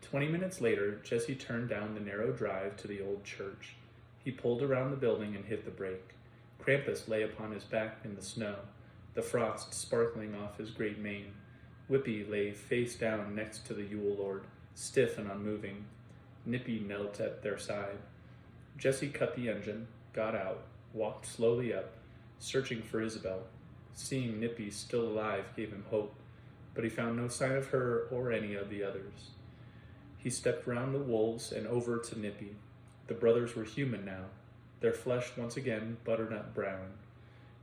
20 minutes later, Jesse turned down the narrow drive to the old church. He pulled around the building and hit the brake. Krampus lay upon his back in the snow, the frost sparkling off his great mane. Whippy lay face down next to the Yule Lord, stiff and unmoving. Nippy knelt at their side. Jesse cut the engine, got out, walked slowly up, searching for Isabel. Seeing Nippy still alive gave him hope, but he found no sign of her or any of the others. He stepped round the wolves and over to Nippy. The brothers were human now, their flesh once again butternut brown.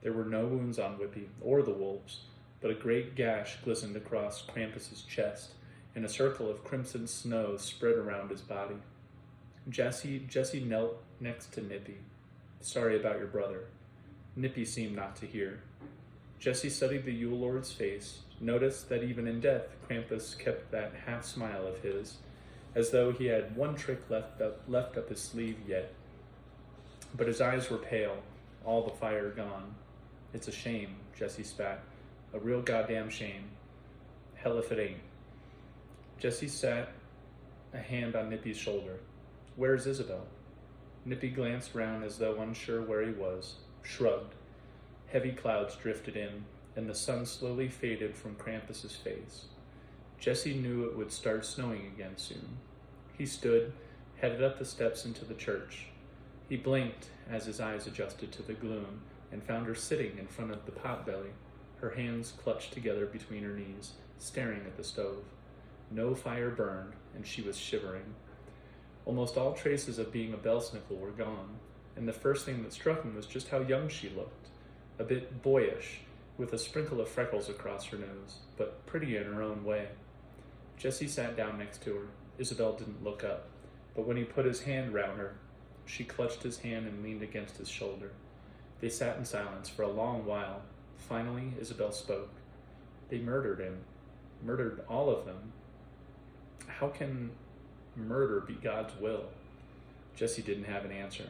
There were no wounds on Whippy or the wolves, but a great gash glistened across Krampus's chest, and a circle of crimson snow spread around his body. Jesse knelt next to Nippy. Sorry about your brother. Nippy seemed not to hear. Jesse studied the Yule Lord's face, noticed that even in death, Krampus kept that half-smile of his, as though he had one trick left up his sleeve yet. But his eyes were pale, all the fire gone. It's a shame, Jesse spat. A real goddamn shame. Hell if it ain't. Jesse sat a hand on Nippy's shoulder. Where's Isabel? Nippy glanced round as though unsure where he was, shrugged. Heavy clouds drifted in, and the sun slowly faded from Krampus's face. Jesse knew it would start snowing again soon. He stood, headed up the steps into the church. He blinked as his eyes adjusted to the gloom and found her sitting in front of the potbelly, her hands clutched together between her knees, staring at the stove. No fire burned, and she was shivering. Almost all traces of being a Belsnickel were gone, and the first thing that struck him was just how young she looked. A bit boyish, with a sprinkle of freckles across her nose, but pretty in her own way. Jesse sat down next to her. Isabel didn't look up, but when he put his hand round her, she clutched his hand and leaned against his shoulder. They sat in silence for a long while. Finally, Isabel spoke. They murdered him. Murdered all of them. How can murder be God's will? Jesse didn't have an answer.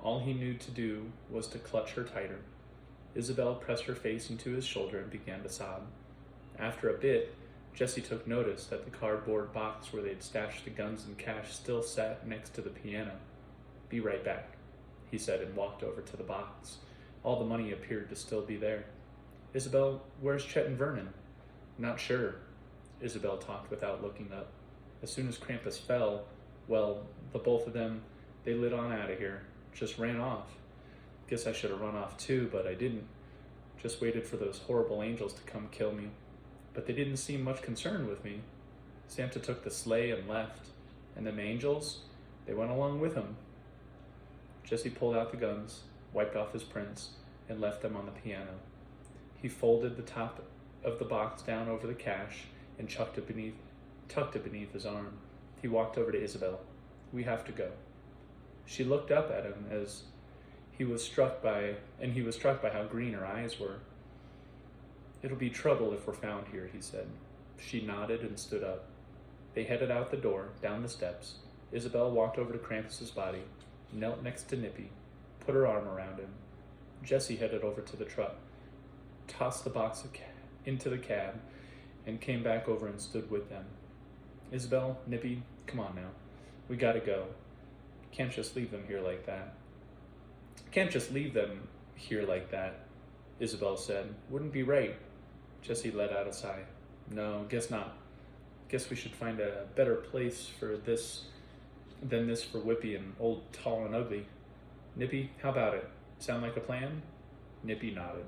All he knew to do was to clutch her tighter. Isabel pressed her face into his shoulder and began to sob. After a bit, Jesse took notice that the cardboard box where they'd stashed the guns and cash still sat next to the piano. Be right back, he said, and walked over to the box. All the money appeared to still be there. Isabel, where's Chet and Vernon? Not sure, Isabel talked without looking up. As soon as Krampus fell, well, the both of them, they lit on out of here. Just ran off. Guess I should have run off too, but I didn't. Just waited for those horrible angels to come kill me. But they didn't seem much concerned with me. Santa took the sleigh and left. And them angels, they went along with him. Jesse pulled out the guns, wiped off his prints, and left them on the piano. He folded the top of the box down over the cash and tucked it beneath his arm. He walked over to Isabel. We have to go. She looked up at him as he was struck by how green her eyes were. It'll be trouble if we're found here, he said. She nodded and stood up. They headed out the door, down the steps. Isabel walked over to Krampus's body, knelt next to Nippy, put her arm around him. Jesse headed over to the truck, tossed the box into the cab, and came back over and stood with them. Isabel, Nippy, come on now. We gotta go. Can't just leave them here like that. Can't just leave them here like that, Isabel said. Wouldn't be right. Jesse let out a sigh. No, guess not. Guess we should find a better place for this than this for Whippy and old Tall and Ugly. Nippy, how about it? Sound like a plan? Nippy nodded.